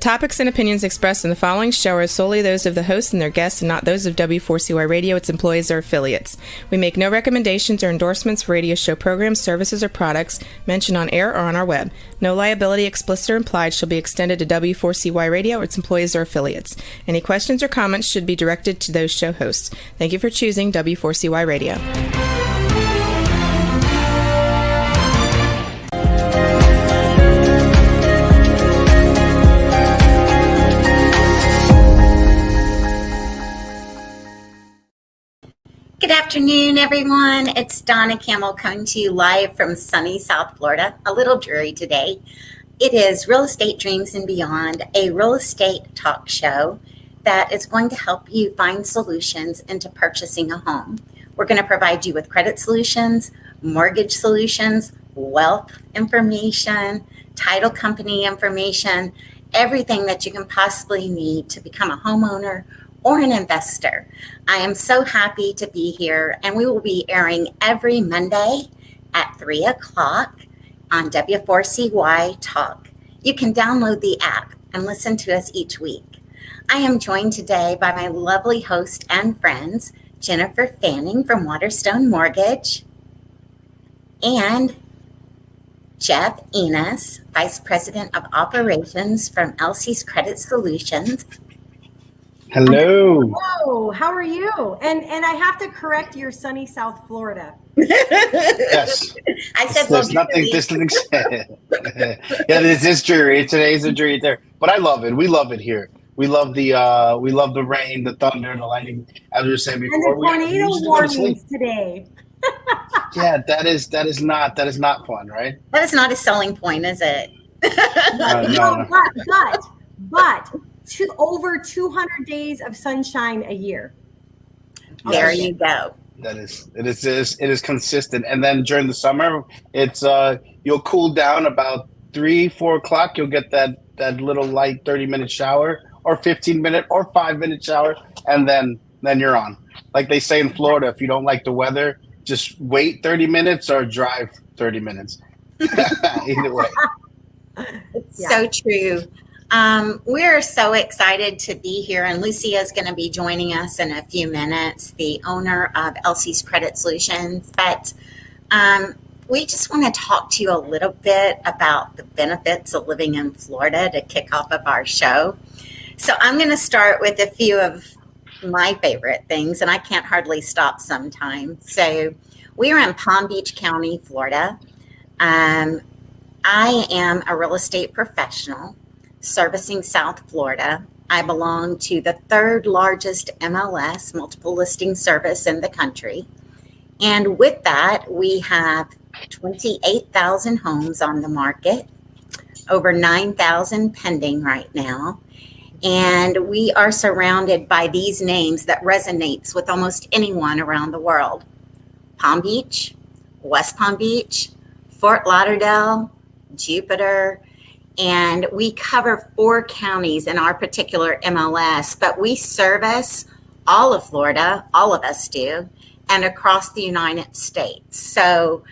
topics and opinions expressed in the following show are solely those of the host and their guests and not those of W4CY Radio, its employees, or affiliates. We make no recommendations or endorsements for radio show programs, services, or products mentioned on air or on our web. No liability, explicit or implied, shall be extended to W4CY Radio or its employees or affiliates. Any questions or comments should be directed to those show hosts. Thank you for choosing W4CY Radio. Good afternoon, everyone. It's Donna Campbell coming to you live from sunny South Florida. A little dreary today. It is Real Estate Dreams and Beyond, a real estate talk show that is going to help you find solutions into purchasing a home. We're going to provide you with credit solutions, mortgage solutions, wealth information, title company information, everything that you can possibly need to become a homeowner or an investor. I am so happy to be here, and we will be airing every Monday at 3 o'clock on W4CY Talk. You can download the app and listen to us each week. I am joined today by my lovely host and friends, Jennifer Fanning from Waterstone Mortgage and Jeff Enos, Vice President of Operations from Elsie's Credit Solutions. Hello. Hello. How are you? And I have to correct your sunny South Florida. Yes. I said, there's nothing. Yeah, this is dreary. Today's a dreary there, but I love it. We love it here. We love the rain, the thunder, the lightning. As we were saying before, and the tornado warnings today. Yeah, that is not fun, right? That is not a selling point, is it? No. But over 200 days of sunshine a year. There you go. It is consistent. And then during the summer, it's you'll cool down about 3-4 o'clock. You'll get that little light 30-minute shower or 15-minute or 5-minute shower, and then you're on. Like they say in Florida, if you don't like the weather, just wait 30 minutes or drive 30 minutes. Either way. It's so true. We're so excited to be here, and Lucia is going to be joining us in a few minutes, the owner of Elsie's Credit Solutions. But we just want to talk to you a little bit about the benefits of living in Florida to kick off of our show. So I'm going to start with a few of my favorite things, and I can't hardly stop sometimes. So we are in Palm Beach County, Florida. I am a real estate professional servicing South Florida. I belong to the third largest MLS, multiple listing service in the country. And with that, we have 28,000 homes on the market, over 9,000 pending right now. And we are surrounded by these names that resonates with almost anyone around the world. Palm Beach, West Palm Beach, Fort Lauderdale, Jupiter, and we cover 4 counties in our particular MLS, but we service all of Florida, all of us do, and across the United States. So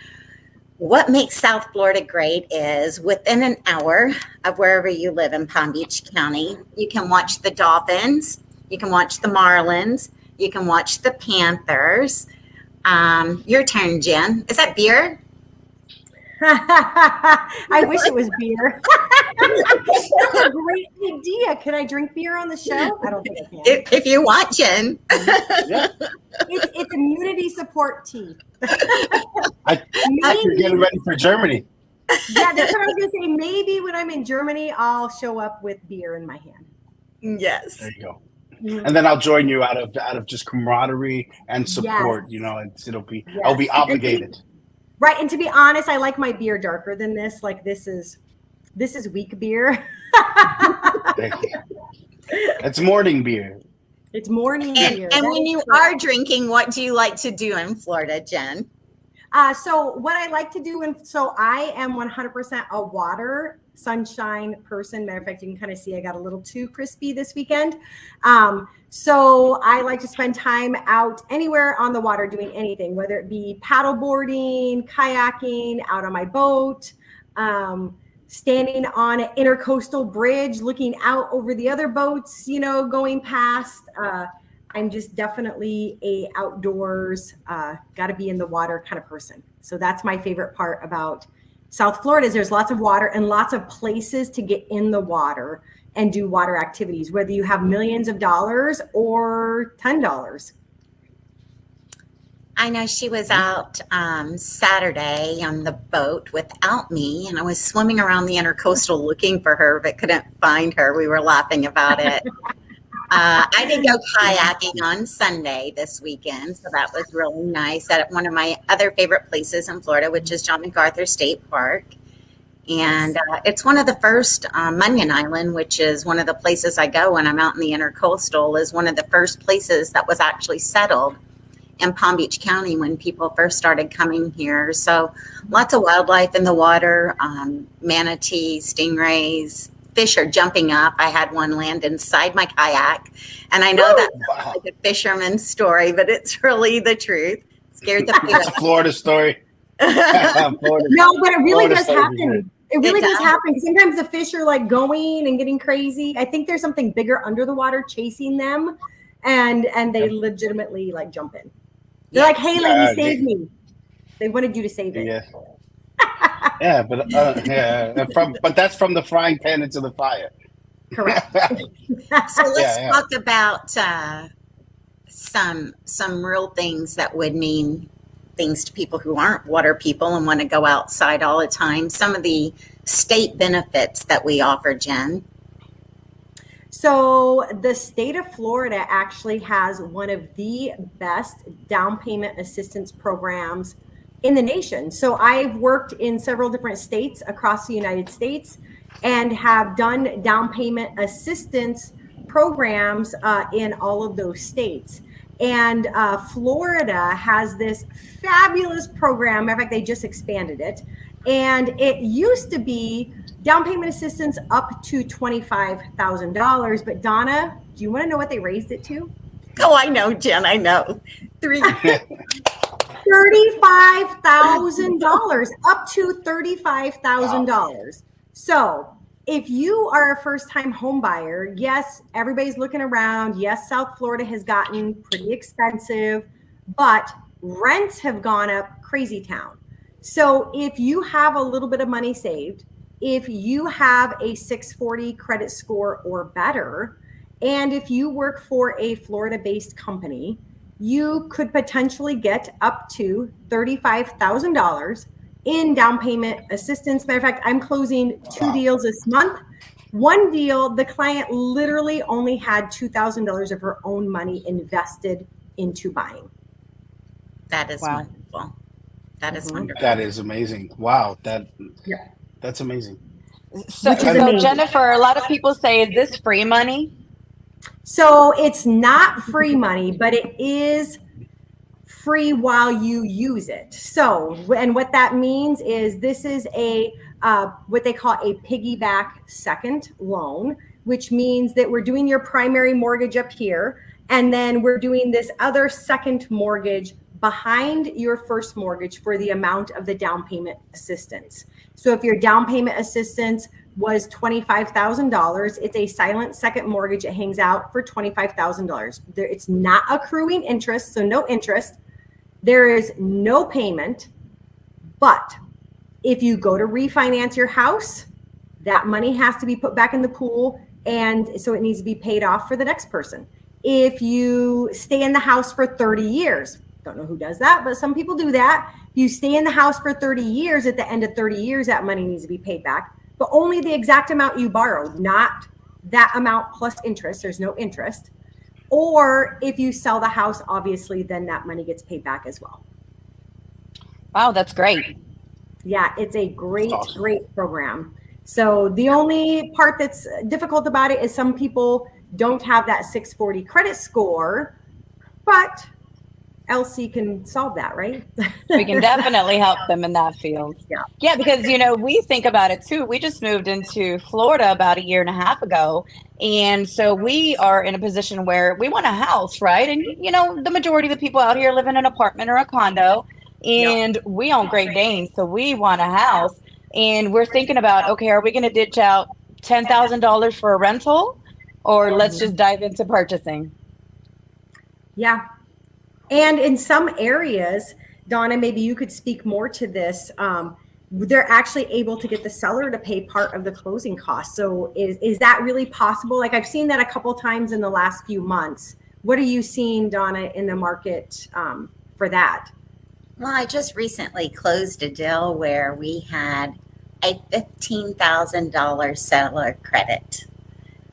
what makes South Florida great is within an hour of wherever you live in Palm Beach County, you can watch the Dolphins, you can watch the Marlins, you can watch the Panthers. Your turn, Jen. Is that beer? I wish it was beer. That's a great idea. Can I drink beer on the show? I don't think I can. If you want, Jen. Yeah. It's immunity support tea. You're getting ready for Germany. Yeah, that's what I was going to say. Maybe when I'm in Germany, I'll show up with beer in my hand. Yes. There you go. Mm-hmm. And then I'll join you out of just camaraderie and support. Yes. I'll be obligated. Right, and to be honest, I like my beer darker than this. Like this is weak beer. It's morning beer. It's morning beer. And when you are drinking, what do you like to do in Florida, Jen? So what I like to do, so I am 100% a water sunshine person. Matter of fact, you can kind of see I got a little too crispy this weekend. So I like to spend time out anywhere on the water doing anything, whether it be paddle boarding, kayaking, out on my boat, standing on an intercoastal bridge, looking out over the other boats, going past. I'm just definitely a outdoors, got to be in the water kind of person. So that's my favorite part about South Florida is there's lots of water and lots of places to get in the water and do water activities, whether you have millions of dollars or $10. I know she was out Saturday on the boat without me, and I was swimming around the intercoastal looking for her, but couldn't find her. We were laughing about it. I did go kayaking on Sunday this weekend, so that was really nice at one of my other favorite places in Florida, which is John MacArthur State Park. And it's one of the first, Munyon Island, which is one of the places I go when I'm out in the intercoastal, is one of the first places that was actually settled in Palm Beach County when people first started coming here. So lots of wildlife in the water, manatees, stingrays, fish are jumping up. I had one land inside my kayak. And I know that's like a fisherman's story, but it's really the truth. Scared the It's a Florida story. No, but it really does happen. It really does happen. Sometimes the fish are like going and getting crazy. I think there's something bigger under the water chasing them, and they legitimately like jump in. They're like, "Hey, lady, save me." They wanted you to save it. Yeah. But that's from the frying pan into the fire. Correct. So let's talk about some real things that would mean things to people who aren't water people and want to go outside all the time. Some of the state benefits that we offer, Jen. So the state of Florida actually has one of the best down payment assistance programs in the nation. So I've worked in several different states across the United States and have done down payment assistance programs in all of those states. And Florida has this fabulous program. In fact, they just expanded it. And it used to be down payment assistance up to $25,000. But Donna, do you want to know what they raised it to? Oh, I know, Jen. I know. $35,000, up to $35,000. So if you are a first-time home buyer, yes, everybody's looking around. Yes, South Florida has gotten pretty expensive, but rents have gone up crazy town. So if you have a little bit of money saved, if you have a 640 credit score or better, and if you work for a Florida-based company, you could potentially get up to $35,000 in down payment assistance. Matter of fact, I'm closing 2 deals this month. One deal, the client literally only had $2,000 of her own money invested into buying. That is wonderful. That is wonderful. That is amazing. Wow. That's amazing. So Jennifer, a lot of people say, is this free money? So it's not free money, but it is free while you use it. So, and what that means is this is a what they call a piggyback second loan, which means that we're doing your primary mortgage up here, and then we're doing this other second mortgage behind your first mortgage for the amount of the down payment assistance. So if your down payment assistance was $25,000, it's a silent second mortgage. It hangs out for $25,000. It's not accruing interest, so no interest. There is no payment, but if you go to refinance your house, that money has to be put back in the pool, and so it needs to be paid off for the next person. If you stay in the house for 30 years, don't know who does that, but some people do that. You stay in the house for 30 years, at the end of 30 years, that money needs to be paid back, but only the exact amount you borrowed, not that amount plus interest. There's no interest. Or if you sell the house, obviously, then that money gets paid back as well. Wow, that's great. Yeah, it's a great, great program. So the only part that's difficult about it is some people don't have that 640 credit score, but LC can solve that, right? We can definitely help them in that field. Yeah, because, we think about it too. We just moved into Florida about 1.5 years ago. And so we are in a position where we want a house, right? And, the majority of the people out here live in an apartment or a condo, and we own Great Danes. So we want a house. and we're thinking about, okay, are we going to ditch out $10,000 for a rental, or let's just dive into purchasing? Yeah. And in some areas, Donna, maybe you could speak more to this. They're actually able to get the seller to pay part of the closing costs. So is that really possible? Like, I've seen that a couple times in the last few months. What are you seeing, Donna, in the market for that? Well, I just recently closed a deal where we had a $15,000 seller credit.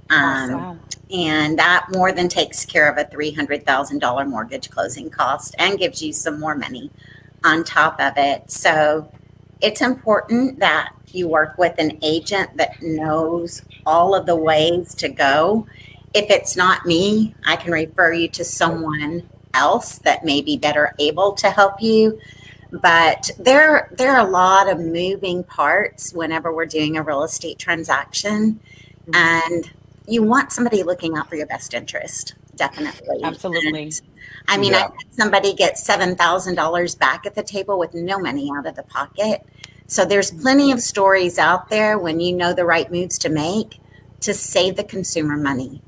Awesome. And that more than takes care of a $300,000 mortgage closing cost and gives you some more money on top of it. So it's important that you work with an agent that knows all of the ways to go. If it's not me, I can refer you to someone else that may be better able to help you. But there are a lot of moving parts whenever we're doing a real estate transaction. And you want somebody looking out for your best interest, definitely. Absolutely. And, I mean, I had somebody get $7,000 back at the table with no money out of the pocket. So there's plenty of stories out there when you know the right moves to make to save the consumer money.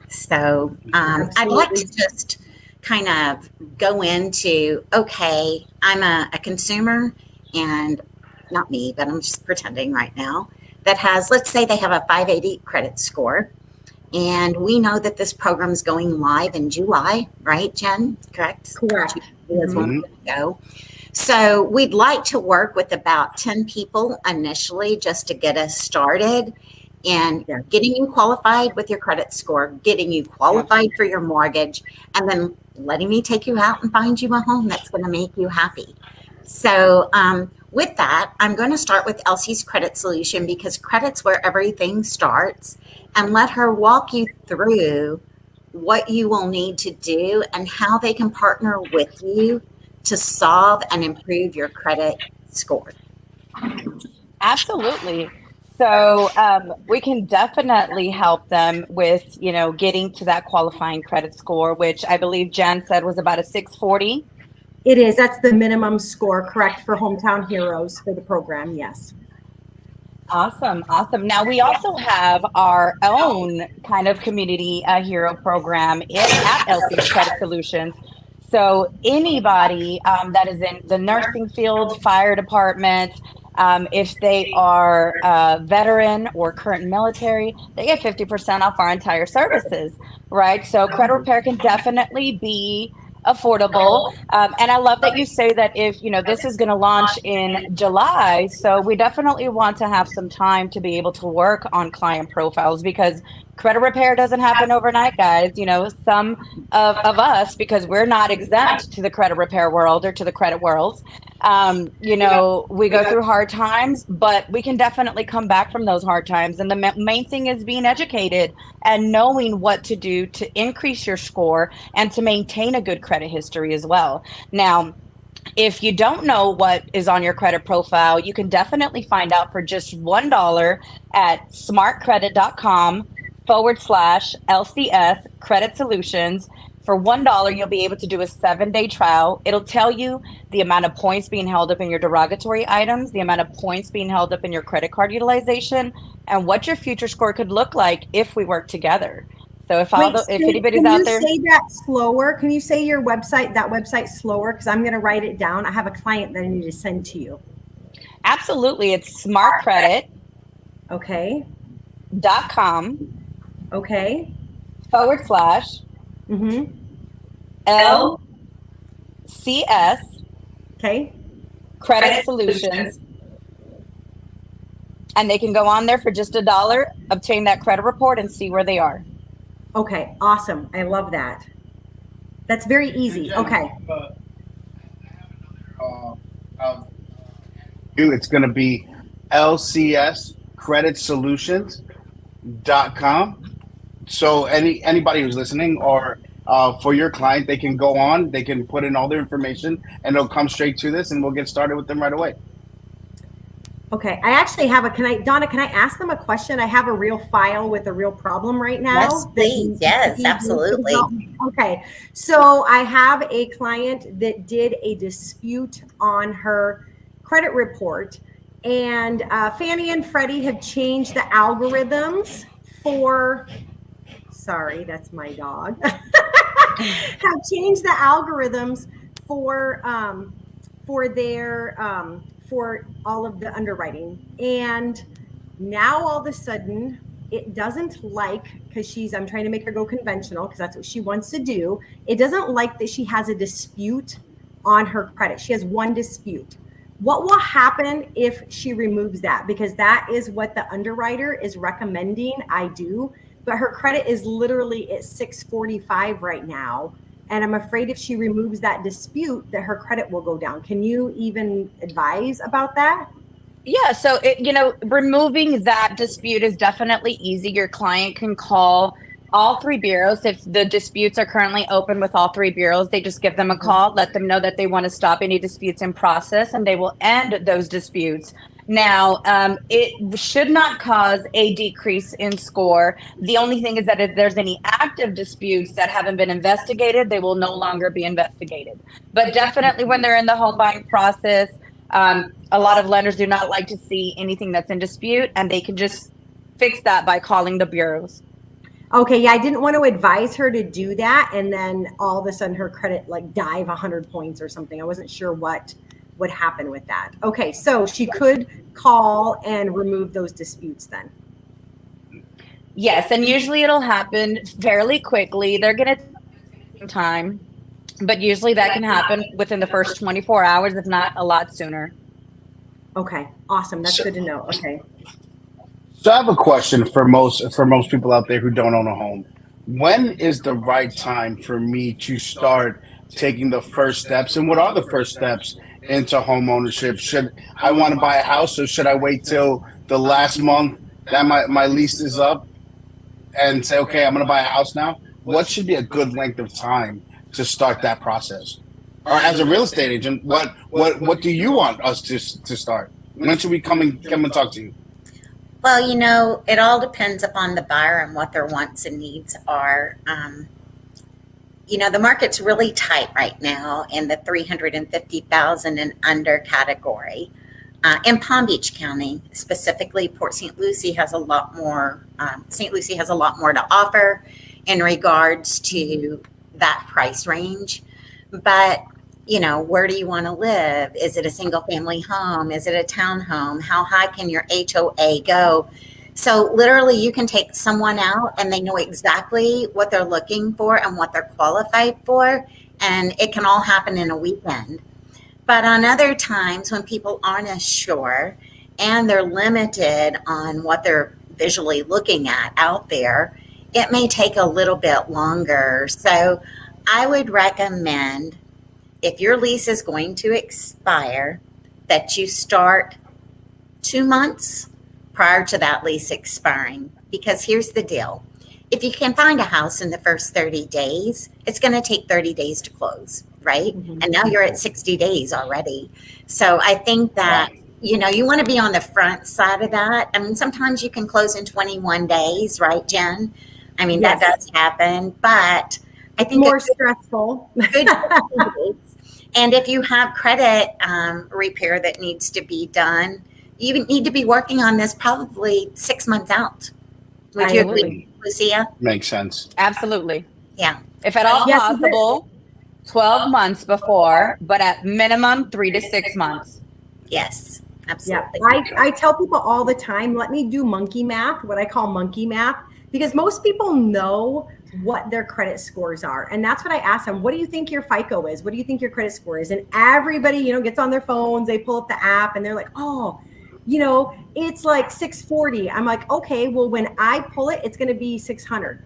So I'd like to just kind of go into, okay, I'm a consumer, and not me, but I'm just pretending right now, that has, let's say they have a 580 credit score. And we know that this program is going live in July, right, Jen? Correct? Correct. Is when we go. So we'd like to work with about 10 people initially just to get us started and getting you qualified with your credit score, getting you qualified for your mortgage, and then letting me take you out and find you a home that's going to make you happy. So with that, I'm going to start with Elsie's credit solution, because credit's where everything starts, and let her walk you through what you will need to do and how they can partner with you to solve and improve your credit score. Absolutely. So we can definitely help them with, getting to that qualifying credit score, which I believe Jen said was about a 640. It is. That's the minimum score, correct, for Hometown Heroes for the program. Yes. Awesome. Now, we also have our own kind of community hero program at Elsie's Credit Solutions. So anybody that is in the nursing field, fire department, if they are veteran or current military, they get 50% off our entire services, right? So credit repair can definitely be affordable. And I love that you say that if, this is going to launch in July. So we definitely want to have some time to be able to work on client profiles, because credit repair doesn't happen overnight, guys. Some of us, because we're not exempt to the credit repair world or to the credit world, we go through hard times, but we can definitely come back from those hard times. And the main thing is being educated and knowing what to do to increase your score and to maintain a good credit history as well. Now, if you don't know what is on your credit profile, you can definitely find out for just $1 at smartcredit.com/LCS Credit Solutions. For $1, you'll be able to do a 7-day trial. It'll tell you the amount of points being held up in your derogatory items, the amount of points being held up in your credit card utilization, and what your future score could look like if we work together. So if anybody's out there, can you say that slower? Can you say that website slower? Because I'm going to write it down. I have a client that I need to send to you. Absolutely, it's smartcredit. Okay. .com. Okay. / LCS. Okay. Credit Solutions. And they can go on there for just $1, obtain that credit report, and see where they are. Okay, awesome. I love that. That's very easy. Okay. It's going to be lcskreditsolutions.com. So anybody who's listening, or for your client, they can go on, they can put in all their information, and it'll come straight to this, and we'll get started with them right away. Okay, I actually have Donna, can I ask them a question? I have a real file with a real problem right now. Yes, please. Yes, absolutely. Okay, so I have a client that did a dispute on her credit report, And Fannie and Freddie have changed the algorithms for, sorry, that's my dog, have changed the algorithms for for all of the underwriting. And now all of a sudden it doesn't like, because I'm trying to make her go conventional because that's what she wants to do. It doesn't like that she has a dispute on her credit. She has one dispute. What will happen if she removes that? Because that is what the underwriter is recommending I do. But her credit is literally at 645 right now. And I'm afraid if she removes that dispute, that her credit will go down. Can you even advise about that? Yeah, so removing that dispute is definitely easy. Your client can call all three bureaus. If the disputes are currently open with all three bureaus, they just give them a call, let them know that they want to stop any disputes in process, and they will end those disputes. Now, it should not cause a decrease in score. The only thing is that if there's any active disputes that haven't been investigated, they will no longer be investigated. But definitely when they're in the home buying process, a lot of lenders do not like to see anything that's in dispute, and they can just fix that by calling the bureaus. Okay, yeah, I didn't want to advise her to do that, and then all of a sudden her credit like dive 100 points or something. I wasn't sure what would happen with that. Okay, so she could call and remove those disputes then. Yes, and usually it'll happen fairly quickly. They're going to take time, but usually that can happen within the first 24 hours, if not a lot sooner. Okay, awesome. That's good to know. Okay. So I have a question for most people out there who don't own a home. When is the right time for me to start taking the first steps, and what are the first steps into home ownership? Should I want to buy a house, or should I wait till the last month that my lease is up and say, okay, I'm going to buy a house now? What should be a good length of time to start that process? Or as a real estate agent, what do you want us to start? When should we come and talk to you? Well, it all depends upon the buyer and what their wants and needs are. The market's really tight right now in the 350,000 and under category. In Palm Beach County, specifically, Port St. Lucie has a lot more. St. Lucie has a lot more to offer in regards to that price range. But where do you want to live? Is it a single family home? Is it a townhome? How high can your HOA go? So literally you can take someone out and they know exactly what they're looking for and what they're qualified for. And it can all happen in a weekend. But on other times when people aren't as sure and they're limited on what they're visually looking at out there, it may take a little bit longer. So I would recommend, if your lease is going to expire, that you start 2 months prior to that lease expiring. Because here's the deal. If you can find a house in the first 30 days, it's going to take 30 days to close, right? Mm-hmm. And now you're at 60 days already. So I think that, you want to be on the front side of that. I mean, sometimes you can close in 21 days, right, Jen? I mean, yes, that does happen, but I think more stressful. Good. And if you have credit repair that needs to be done, you need to be working on this probably 6 months out. Would you agree, Lucia? Makes sense. Absolutely. Yeah. If at all possible, 12 months before, but at minimum 3 to 6 months. Yes, absolutely. Yeah. I tell people all the time, let me do monkey math, what I call monkey math, because most people know what their credit scores are. And that's what I ask them. What do you think your FICO is? What do you think your credit score is? And everybody, gets on their phones, they pull up the app and they're like, oh, it's like 640. I'm like, okay, well, when I pull it, it's going to be 600.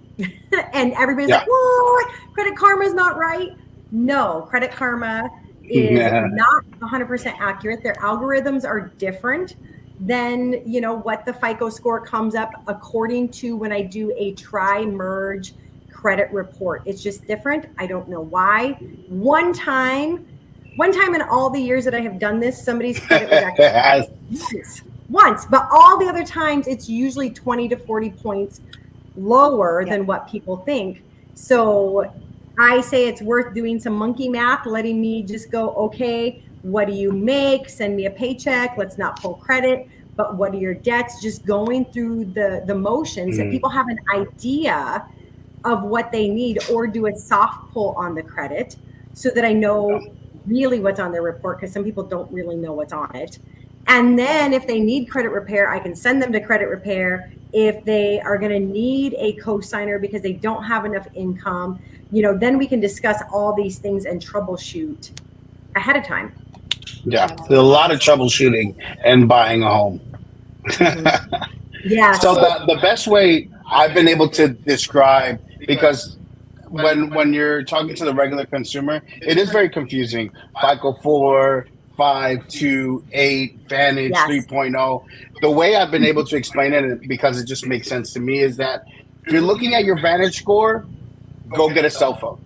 And everybody's like, what? Credit Karma is not right. No, Credit Karma is not 100% accurate. Their algorithms are different than, what the FICO score comes up according to when I do a tri-merge credit report. It's just different. I don't know why. One time in all the years that I have done this, somebody's credit was actually once, but all the other times it's usually 20 to 40 points lower than what people think. So I say it's worth doing some monkey math, letting me just go, okay, What do you make? Send me a paycheck. Let's not pull credit. But what are your debts? Just going through the motions that people have an idea of what they need, or do a soft pull on the credit so that I know really what's on their report, because some people don't really know what's on it. And then if they need credit repair, I can send them to credit repair. If they are going to need a co-signer because they don't have enough income, then we can discuss all these things and troubleshoot ahead of time. Yeah, there's a lot of troubleshooting and buying a home. Yeah. So the best way I've been able to describe, because when you're talking to the regular consumer, it is very confusing. FICO 4, 5, 2, 8, Vantage 3.0. The way I've been able to explain it, because it just makes sense to me, is that if you're looking at your Vantage score, go get a cell phone.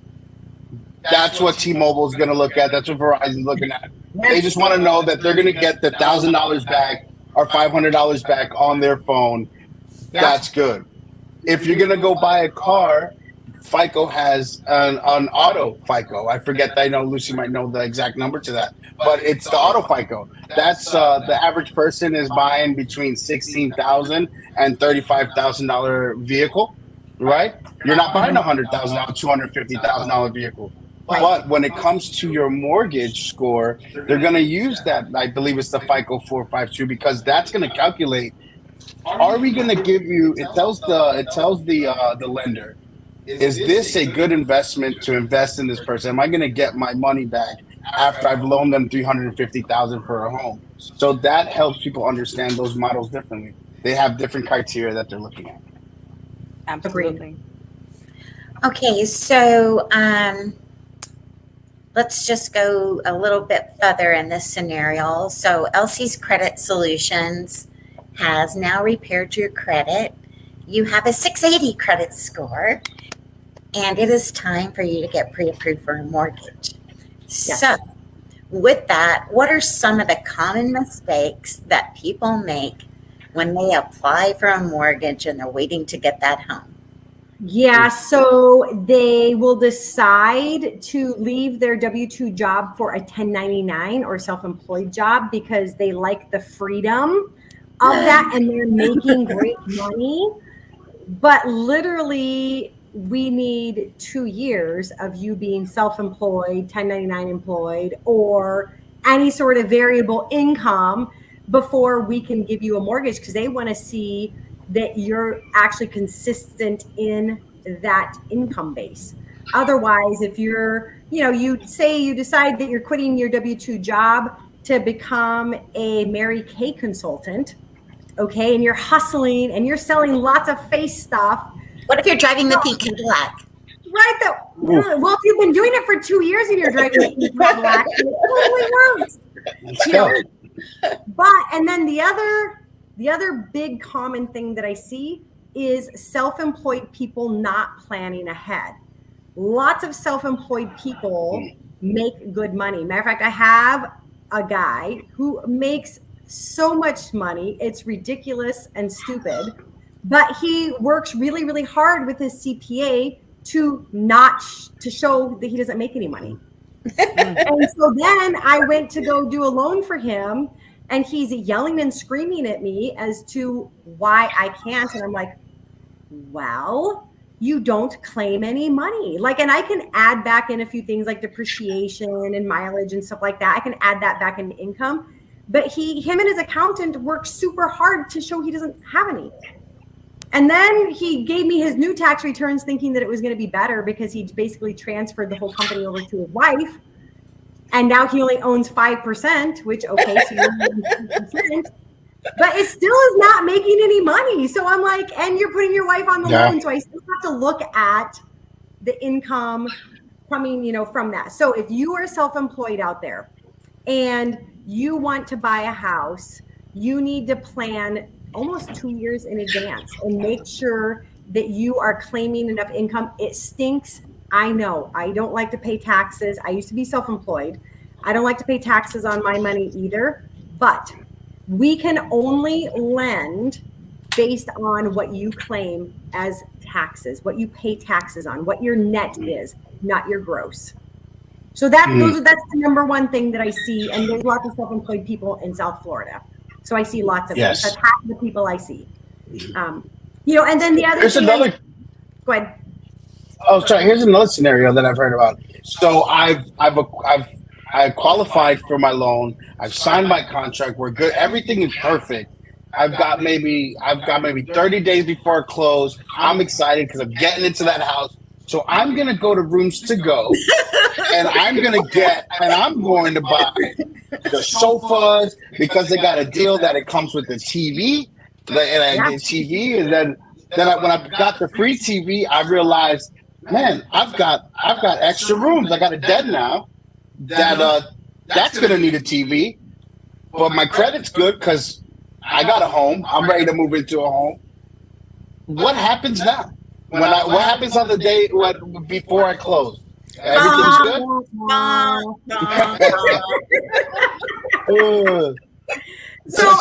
That's what T-Mobile is going to look at. That's what Verizon's looking at. They just want to know that they're going to get the $1,000 back or $500 back on their phone. That's good. If you're going to go buy a car, FICO has an auto FICO. I forget. I know Lucy might know the exact number to that, but it's the auto FICO. That's the average person is buying between $16,000 and $35,000 vehicle, right? You're not buying a $100,000, $250,000 vehicle. But when it comes to your mortgage score, they're going to use that. I believe it's the FICO 452, because that's going to calculate. Are we going to give you? It tells the lender, is this a good investment to invest in this person? Am I going to get my money back after I've loaned them $350,000 for a home? So that helps people understand those models differently. They have different criteria that they're looking at. Absolutely. Okay, so let's just go a little bit further in this scenario. So Elsie's Credit Solutions has now repaired your credit. You have a 680 credit score, and it is time for you to get pre-approved for a mortgage. Yes. So with that, what are some of the common mistakes that people make when they apply for a mortgage and they're waiting to get that home? Yeah, so they will decide to leave their W-2 job for a 1099 or self-employed job because they like the freedom of that and they're making great money. But literally, we need 2 years of you being self-employed, 1099 employed, or any sort of variable income before we can give you a mortgage, because they want to see that you're actually consistent in that income base. Otherwise, if you're, you decide that you're quitting your W-2 job to become a Mary Kay consultant, okay, and you're hustling and you're selling lots of face stuff. What if you're driving the pink Cadillac? Right. Well, if you've been doing it for 2 years and you're driving the pink Cadillac, it totally works. But, and then the other big common thing that I see is self-employed people not planning ahead. Lots of self-employed people make good money. Matter of fact, I have a guy who makes so much money. It's ridiculous and stupid, but he works really, really hard with his CPA to show that he doesn't make any money. And so then I went to go do a loan for him, and he's yelling and screaming at me as to why I can't. And I'm like, well, you don't claim any money. And I can add back in a few things like depreciation and mileage and stuff like that. I can add that back into income. But him and his accountant worked super hard to show he doesn't have any. And then he gave me his new tax returns thinking that it was going to be better because he basically transferred the whole company over to his wife. And now he only owns 5%, which, okay, so you're 5%, but it still is not making any money. So I'm like, and you're putting your wife on the loan. So I still have to look at the income coming, from that. So if you are self-employed out there and you want to buy a house, you need to plan almost 2 years in advance and make sure that you are claiming enough income. It stinks. I know. I don't like to pay taxes. I used to be self-employed. I don't like to pay taxes on my money either, but we can only lend based on what you claim as taxes, what you pay taxes on, what your net is, not your gross. So that's the number one thing that I see. And there's lots of self-employed people in South Florida. So I see lots of them. That's half the people I see. And then the other thing. Go ahead. Oh, sorry. Here's another scenario that I've heard about. So I qualified for my loan. I've signed my contract. We're good. Everything is perfect. I've got maybe 30 days before close. I'm excited because I'm getting into that house. So I'm gonna go to Rooms to Go, and I'm going to buy the sofas because they got a deal that it comes with the TV, and then when I got the free TV, I realized, man, I've got extra rooms. I got a den now that's going to need a TV, but my credit's good because I got a home. I'm ready to move into a home. What happens now? What happens on the day before I close? Everything's good. So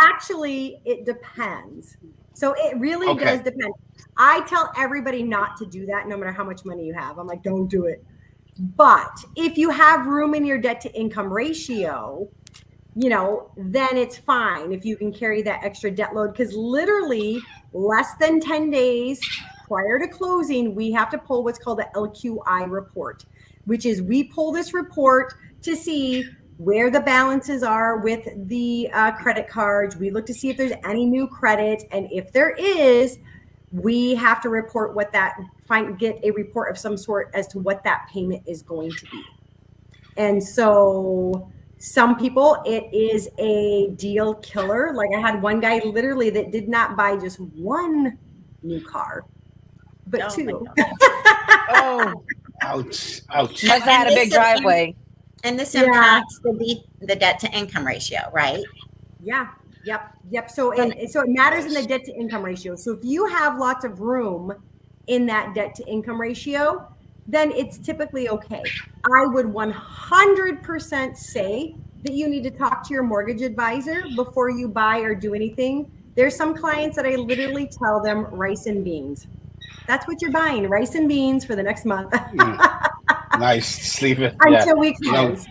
actually, it depends. So it really does depend. I tell everybody not to do that, no matter how much money you have. I'm like, don't do it. But if you have room in your debt to income ratio, then it's fine if you can carry that extra debt load, because literally less than 10 days prior to closing, we have to pull what's called the LQI report, which is we pull this report to see where the balances are with the credit cards. We look to see if there's any new credit. And if there is, we have to report get a report of some sort as to what that payment is going to be. And so some people, it is a deal killer. Like I had one guy literally that did not buy just one new car, but two. Oh, ouch! Must have had a big driveway. And this impacts the debt to income ratio, right? Yeah. Yep. So it matters in the debt to income ratio. So if you have lots of room in that debt to income ratio, then it's typically okay. I would 100% say that you need to talk to your mortgage advisor before you buy or do anything. There's some clients that I literally tell them rice and beans. That's what you're buying, rice and beans for the next month. Nice. Sleep it. Until we close.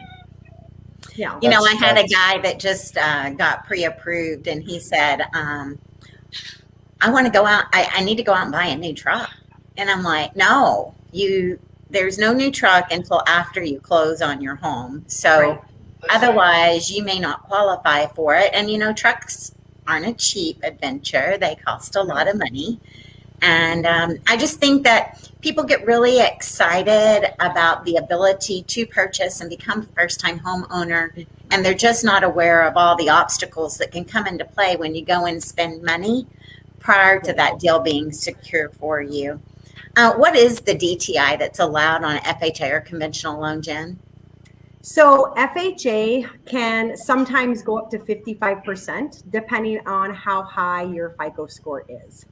I had a guy that just got pre-approved, and he said, I want to go out. I need to go out and buy a new truck. And I'm like, no, there's no new truck until after you close on your home. So otherwise you may not qualify for it. And, trucks aren't a cheap adventure. They cost a lot of money. And I just think that people get really excited about the ability to purchase and become a first-time homeowner, and they're just not aware of all the obstacles that can come into play when you go and spend money prior to that deal being secure for you. What is the DTI that's allowed on FHA or conventional loan, Jen? So FHA can sometimes go up to 55%, depending on how high your FICO score is.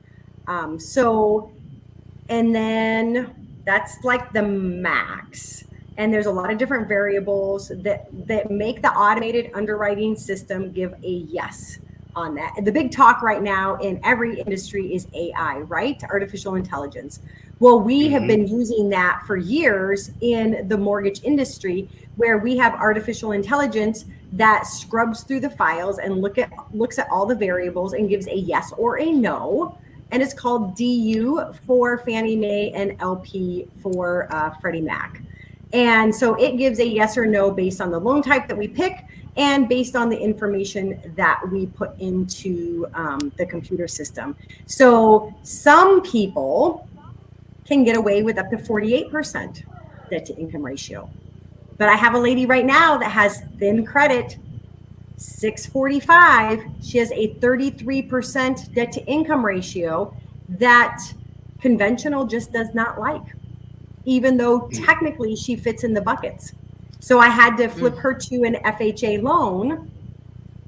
And then that's like the max. And there's a lot of different variables that make the automated underwriting system give a yes on that. And the big talk right now in every industry is AI, right? Artificial intelligence. Well, we have been using that for years in the mortgage industry, where we have artificial intelligence that scrubs through the files and looks at all the variables and gives a yes or a no. And it's called DU for Fannie Mae and LP for Freddie Mac. And so it gives a yes or no based on the loan type that we pick and based on the information that we put into the computer system. So some people can get away with up to 48% debt to income ratio. But I have a lady right now that has thin credit, 645. She has a 33% debt to income ratio that conventional just does not like, even though technically she fits in the buckets. So I had to flip her to an FHA loan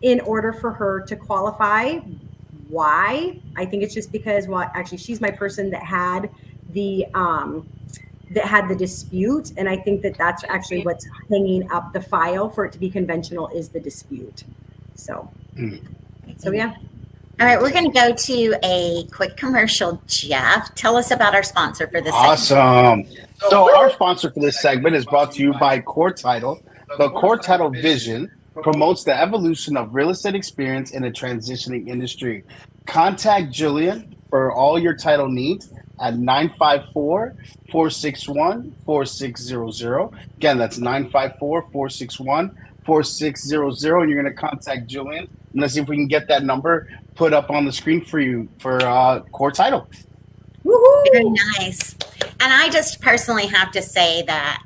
in order for her to qualify. Why? I think it's just because, well, actually she's my person that had the dispute. And I think that that's actually what's hanging up the file for it to be conventional is the dispute. So yeah. All right, we're going to go to a quick commercial. Jeff, tell us about our sponsor for this. Awesome. So our sponsor for this segment is brought to you by Core Title. The Core Title vision promotes the evolution of real estate experience in a transitioning industry. Contact Jillian for all your title needs at 954-461-4600. Again, that's 954-461-4600. And you're going to contact Jillian. And let's see if we can get that number put up on the screen for you for Core Title. Woohoo! Very nice. And I just personally have to say that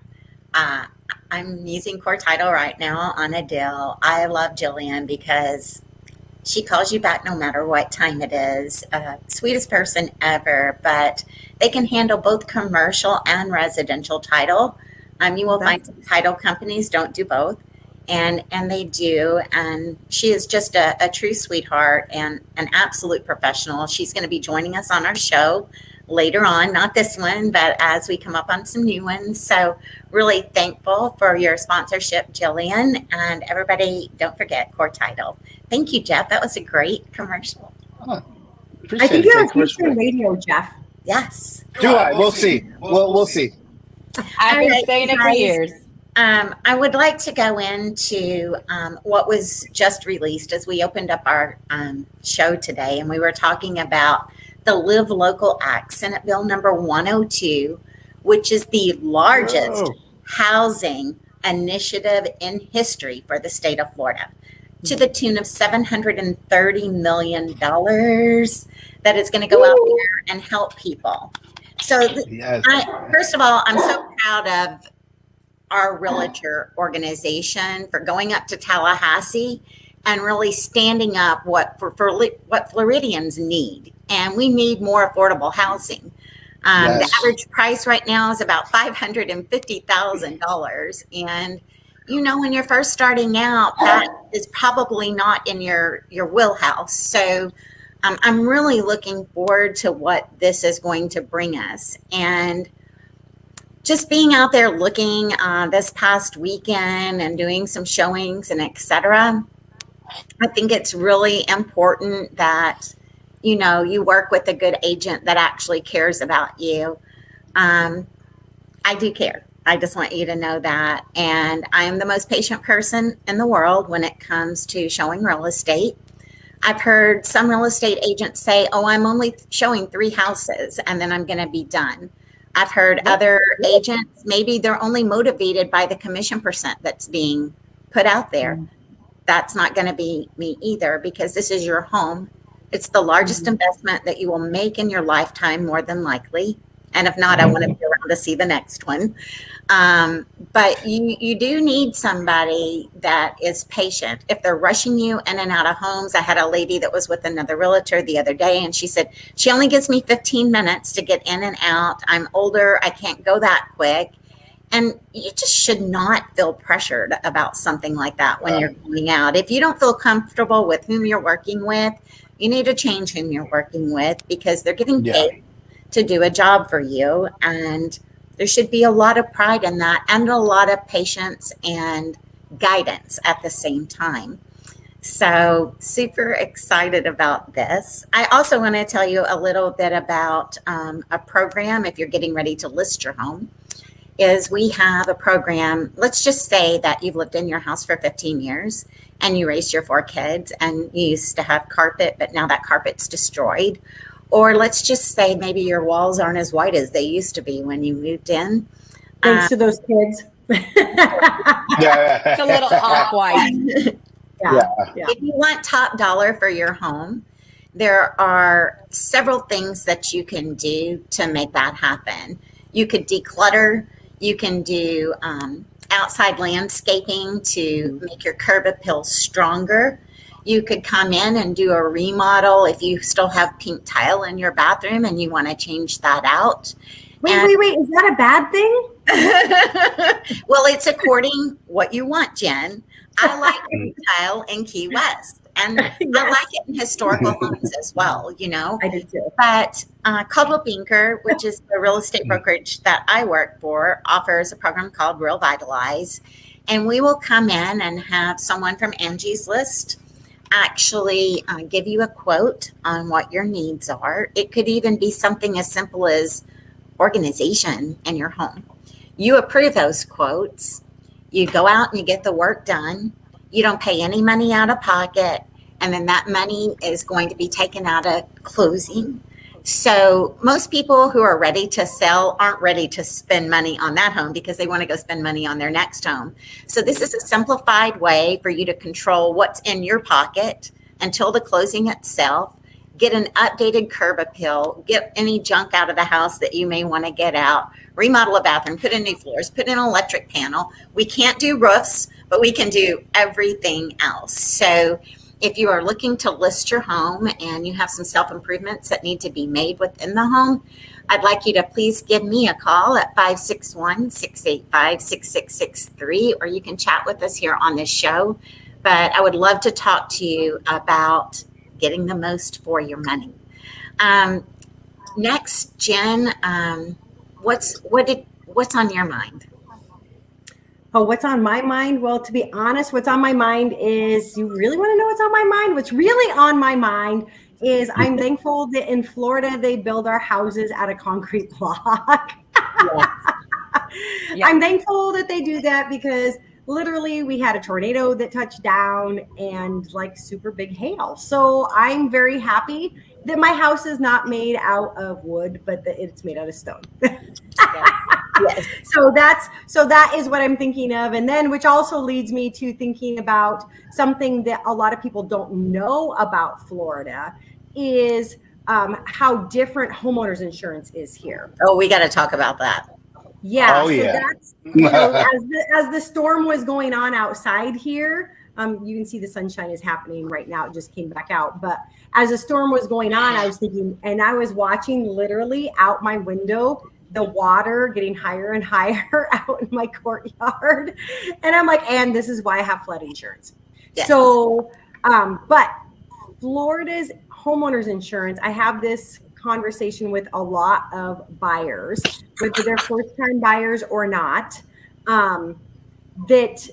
I'm using Core Title right now on a deal. I love Jillian because she calls you back no matter what time it is. Sweetest person ever, but they can handle both commercial and residential title. You will find some title companies don't do both, and they do. And she is just a true sweetheart and an absolute professional. She's going to be joining us on our show later on, not this one, but as we come up on some new ones. So really thankful for your sponsorship, Jillian, and everybody, don't forget Core Title. Thank you, Jeff. That was a great commercial. Oh, I think you're on Houston Radio, Jeff. Yes. Do I? We'll see. We'll see. I've been saying it for years. I would like to go into what was just released as we opened up our show today, and we were talking about the Live Local Act, Senate Bill number 102, which is the largest housing initiative in history for the state of Florida, to the tune of $730 million that is going to go out there and help people. So first of all, I'm so proud of our realtor organization for going up to Tallahassee and really standing up what Floridians need. And we need more affordable housing. The average price right now is about $550,000. And, you know, when you're first starting out, that is probably not in your wheelhouse. So I'm really looking forward to what this is going to bring us. And just being out there looking this past weekend and doing some showings and et cetera, I think it's really important that, you know, you work with a good agent that actually cares about you. I do care. I just want you to know that. And I am the most patient person in the world when it comes to showing real estate. I've heard some real estate agents say, oh, I'm only showing 3 houses and then I'm going to be done. I've heard other agents, maybe they're only motivated by the commission percent that's being put out there. That's not going to be me either, because this is your home. It's the largest investment that you will make in your lifetime, more than likely. And if not, I want to be around to see the next one. But you do need somebody that is patient. If they're rushing you in and out of homes, I had a lady that was with another realtor the other day, and she said, she only gives me 15 minutes to get in and out. I'm older. I can't go that quick. And you just should not feel pressured about something like that when you're going out. If you don't feel comfortable with whom you're working with, you need to change whom you're working with, because they're getting paid to do a job for you. And there should be a lot of pride in that, and a lot of patience and guidance at the same time. So super excited about this. I also want to tell you a little bit about a program if you're getting ready to list your home. Is we have a program. Let's just say that you've lived in your house for 15 years and you raised your 4 kids and you used to have carpet, but now that carpet's destroyed. Or let's just say maybe your walls aren't as white as they used to be when you moved in. Thanks to those kids. It's a little off-white. If you want top dollar for your home, there are several things that you can do to make that happen. You could declutter. You can do outside landscaping to make your curb appeal stronger. You could come in and do a remodel if you still have pink tile in your bathroom and you want to change that out. Wait, is that a bad thing? Well, it's according what you want, Jen. I like pink tile in Key West. And I like it in historical homes as well, you know. I do too. But Caldwell Binker, which is the real estate brokerage that I work for, offers a program called Real Vitalize. And we will come in and have someone from Angie's List actually give you a quote on what your needs are. It could even be something as simple as organization in your home. You approve those quotes. You go out and you get the work done. You don't pay any money out of pocket. And then that money is going to be taken out of closing. So most people who are ready to sell aren't ready to spend money on that home because they want to go spend money on their next home. So this is a simplified way for you to control what's in your pocket until the closing itself. Get an updated curb appeal, get any junk out of the house that you may want to get out, remodel a bathroom, put in new floors, put in an electric panel. We can't do roofs, but we can do everything else. So if you are looking to list your home and you have some self-improvements that need to be made within the home, I'd like you to please give me a call at 561-685-6663, or you can chat with us here on this show. But I would love to talk to you about getting the most for your money. Next, Jen, what's on your mind? Oh, what's on my mind? Well, to be honest, what's on my mind is, you really want to know what's on my mind? What's really on my mind is I'm thankful that in Florida, they build our houses out of concrete block. Yes. Yeah. I'm thankful that they do that because literally we had a tornado that touched down and like super big hail. So I'm very happy that my house is not made out of wood, but that it's made out of stone. Yes. So that is what I'm thinking of. And then, which also leads me to thinking about something that a lot of people don't know about Florida is how different homeowners insurance is here. Oh, we got to talk about that. Yeah. Oh, So yeah. that's, as the storm was going on outside here, you can see the sunshine is happening right now. It just came back out. But as the storm was going on, I was thinking, and I was watching literally out my window, the water getting higher and higher out in my courtyard. And I'm like, and this is why I have flood insurance. Yes. So, but Florida's homeowners insurance, I have this conversation with a lot of buyers, whether they're first-time buyers or not, that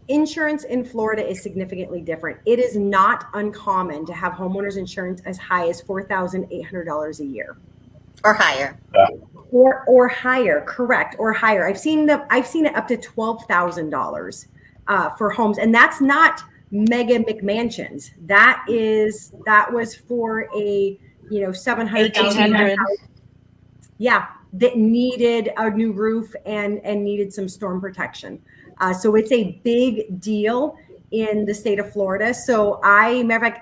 insurance in Florida is significantly different. It is not uncommon to have homeowners insurance as high as $4,800 a year. Or higher. Or higher, correct, or higher. I've seen it up to $12,000 for homes, and that's not mega McMansions. That was for a $700,000 house. Yeah, that needed a new roof and needed some storm protection. So it's a big deal in the state of Florida. So matter of fact,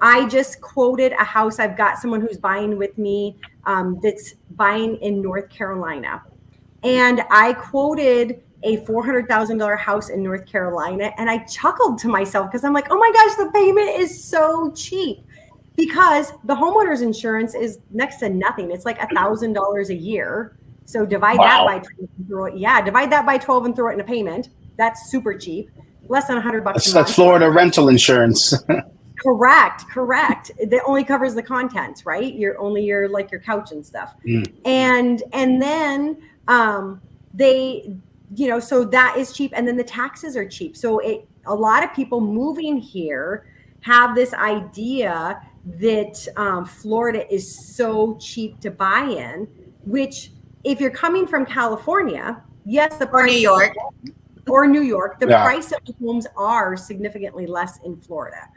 I just quoted a house. I've got someone who's buying with me that's buying in North Carolina. And I quoted a $400,000 house in North Carolina. And I chuckled to myself because I'm like, oh my gosh, the payment is so cheap. Because the homeowner's insurance is next to nothing. It's like $1,000 a year. So divide that by 12 and throw it. Yeah, divide that by 12 and throw it in a payment. That's super cheap. Less than $100 a month. That's Florida rental insurance. Correct. That only covers the contents, right? Your couch and stuff. And then they, so that is cheap. And then the taxes are cheap. So a lot of people moving here have this idea that Florida is so cheap to buy in, which if you're coming from California, yes, the price or New York, the price of the homes are significantly less in Florida.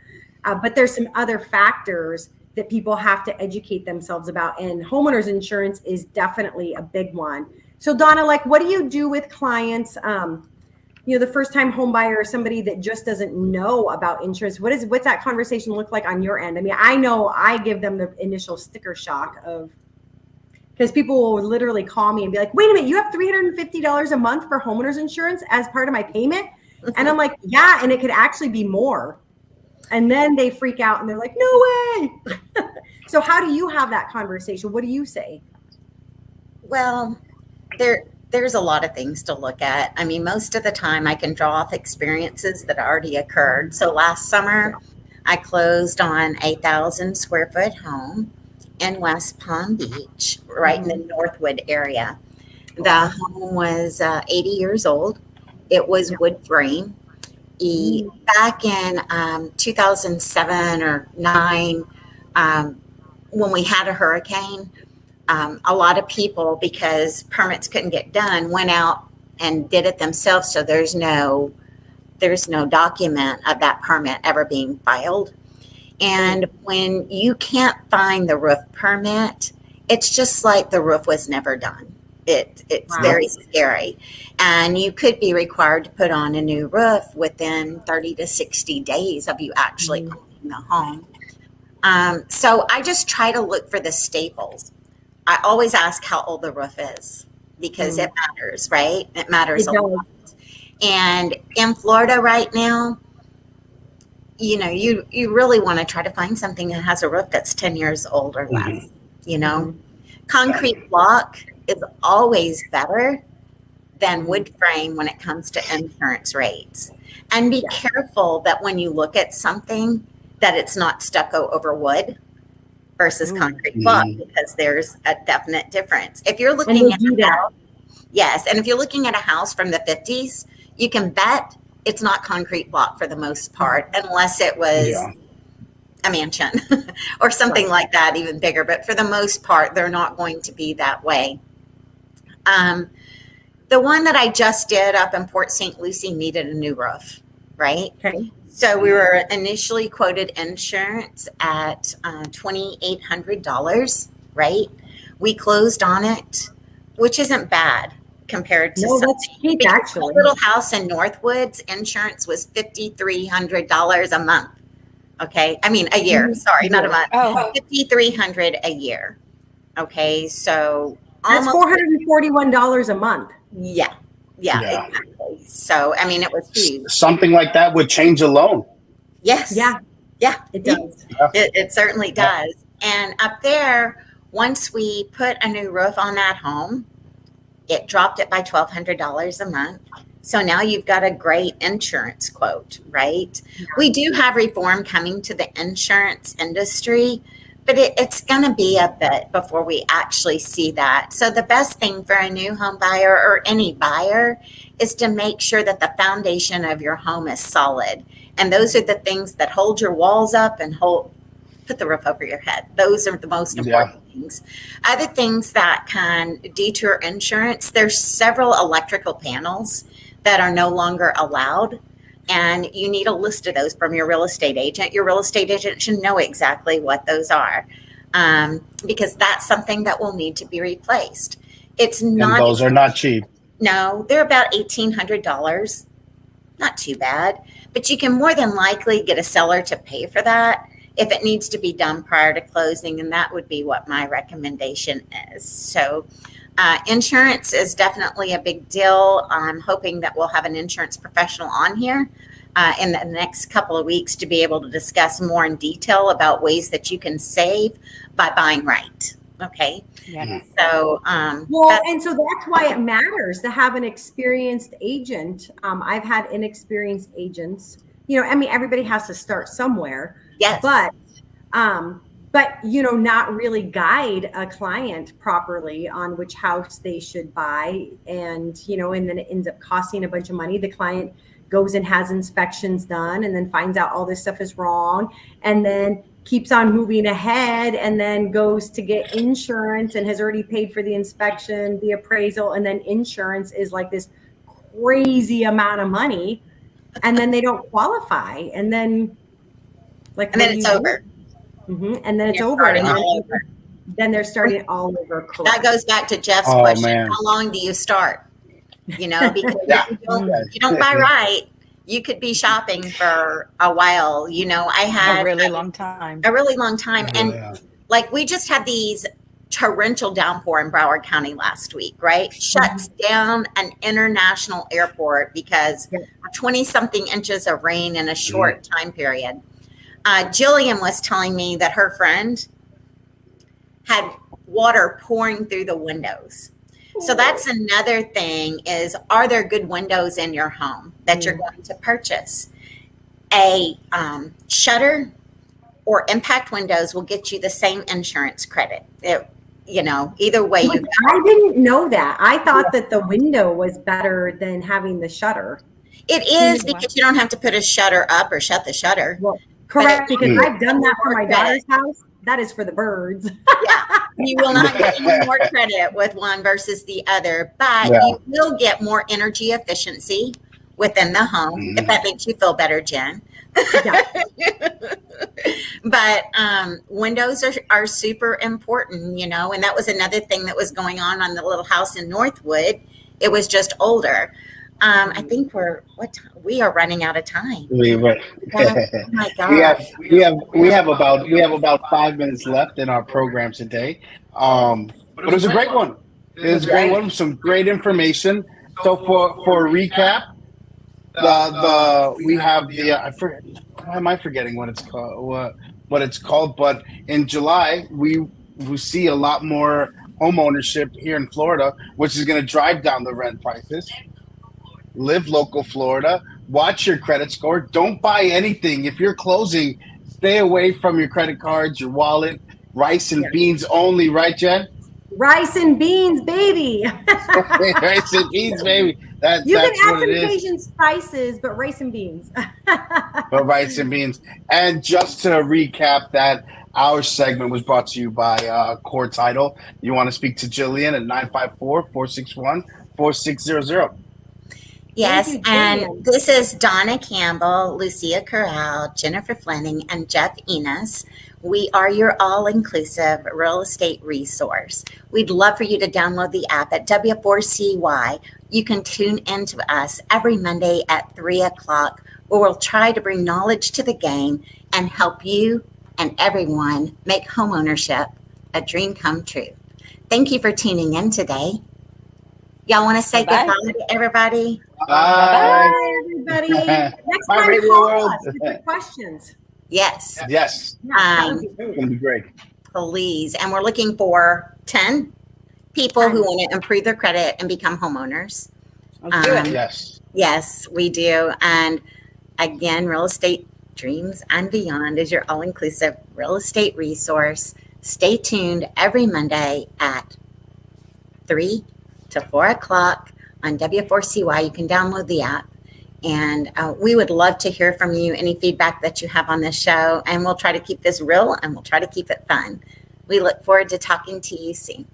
But there's some other factors that people have to educate themselves about. And homeowners insurance is definitely a big one. So Donna, what do you do with clients, the first-time home buyer or somebody that just doesn't know about insurance? What's that conversation look like on your end? I mean, I know I give them the initial sticker shock because people will literally call me and be like, wait a minute, you have $350 a month for homeowners insurance as part of my payment? And I'm like, yeah, and it could actually be more. And then they freak out and they're like, no way. So how do you have that conversation? What do you say? Well, there's a lot of things to look at. I mean, most of the time I can draw off experiences that already occurred. So last summer, I closed on a 1,000 square foot home in West Palm Beach, right in the Northwood area. The home was 80 years old. It was wood frame. Back in 2007 or 9, when we had a hurricane, A lot of people, because permits couldn't get done, went out and did it themselves. So there's no document of that permit ever being filed. And when you can't find the roof permit, it's just like the roof was never done. It's very scary. And you could be required to put on a new roof within 30 to 60 days of you actually owning the home. So I just try to look for the staples. I always ask how old the roof is, because it matters, right? It matters a lot. And in Florida right now, you know, you really want to try to find something that has a roof that's 10 years old or less, you know. Concrete block is always better than wood frame when it comes to insurance rates. And be careful that when you look at something, that it's not stucco over wood versus concrete block, because there's a definite difference. If you're looking at a house, yes, and if you're looking at a house from the 50s, you can bet it's not concrete block for the most part, unless it was a mansion or something like that, even bigger. But for the most part, they're not going to be that way. The one that I just did up in Port St. Lucie needed a new roof, right? Okay. So we were initially quoted insurance at $2,800, right? We closed on it, which isn't bad compared to that's cheap, actually. A little house in Northwoods, insurance was $5,300 a month. Okay, I mean a year. Sorry, not a month. $5,300 a year. Okay, so that's $441 a month. Yeah, exactly. So I mean, it was huge. Something like that would change a loan. Yes. Yeah, it does. It certainly does. And up there, once we put a new roof on that home, it dropped it by $1,200 a month. So now you've got a great insurance quote, right? We do have reform coming to the insurance industry, but it's going to be a bit before we actually see that. So the best thing for a new home buyer or any buyer is to make sure that the foundation of your home is solid. And those are the things that hold your walls up and put the roof over your head. Those are the most important things. Other things that can detour insurance, there's several electrical panels that are no longer allowed. And you need a list of those from your real estate agent. Your real estate agent should know exactly what those are, because that's something that will need to be replaced. It's not. And those are not cheap. No, they're about $1,800. Not too bad, but you can more than likely get a seller to pay for that if it needs to be done prior to closing, and that would be what my recommendation is. So insurance is definitely a big deal. I'm hoping that we'll have an insurance professional on here in the next couple of weeks to be able to discuss more in detail about ways that you can save by buying right. Okay. Yes. So, and so that's why it matters to have an experienced agent. I've had inexperienced agents. You know, I mean, everybody has to start somewhere. Yes. But you know, not really guide a client properly on which house they should buy, and you know, and then it ends up costing a bunch of money. The client goes and has inspections done, and then finds out all this stuff is wrong, and then keeps on moving ahead, and then goes to get insurance and has already paid for the inspection, the appraisal, and then insurance is like this crazy amount of money, and then they don't qualify, and then it's over. And then it's over. And then they're starting all over. Correct. That goes back to Jeff's question. Man. How long do you start? You know, because if you don't buy right, you could be shopping for a while. You know, I had a really long time. And like we just had these torrential downpour in Broward County last week, right? Shuts down an international airport because 20 something inches of rain in a short time period. Jillian was telling me that her friend had water pouring through the windows. So that's another thing is, are there good windows in your home that you're going to purchase? A shutter or impact windows will get you the same insurance credit. You know, either way. I didn't know that. I thought that the window was better than having the shutter. It is, because you don't have to put a shutter up or shut the shutter. Well, correct, because I've done that for my daughter's house. that is for the birds. Yeah, you will not get any more credit with one versus the other, but you will get more energy efficiency within the home, if that makes you feel better, Jen. Yeah. But windows are super important, you know, and that was another thing that was going on the little house in Northwood. It was just older. I think we are running out of time. Oh my God. We have about 5 minutes left in our program today. But it was a great one. It was a great one. Some great information. So for a recap, we have why am I forgetting what it's called? What it's called? But in July, we see a lot more home ownership here in Florida, which is going to drive down the rent prices. Live local Florida. Watch your credit score. Don't buy anything. If you're closing, stay away from your credit cards, your wallet. Rice and beans only, right, Jen? Rice and beans, baby. Rice and beans, baby. You That's can add what some it is. Cajun spices, but rice and beans. But rice and beans. And just to recap that, our segment was brought to you by Core Title. You want to speak to Jillian at 954-461-4600. Yes, and this is Donna Campbell, Lucia Corral, Jennifer Fleming, and Jeff Enos. We are your all-inclusive real estate resource. We'd love for you to download the app at W4CY. You can tune into us every Monday at 3 o'clock, where we'll try to bring knowledge to the game and help you and everyone make homeownership a dream come true. Thank you for tuning in today. Y'all want to say goodbye to everybody? Bye, everybody. Next Bye, time, Radio call World. us with your questions. Yes. Yes. That'd be It's going to be great. Please. And we're looking for 10 people who want to improve their credit and become homeowners. Let's do it. Yes. Yes, we do. And again, Real Estate Dreams and Beyond is your all-inclusive real estate resource. Stay tuned every Monday at 3 to 4 o'clock on W4CY. You can download the app. And we would love to hear from you, any feedback that you have on this show. And we'll try to keep this real and we'll try to keep it fun. We look forward to talking to you soon.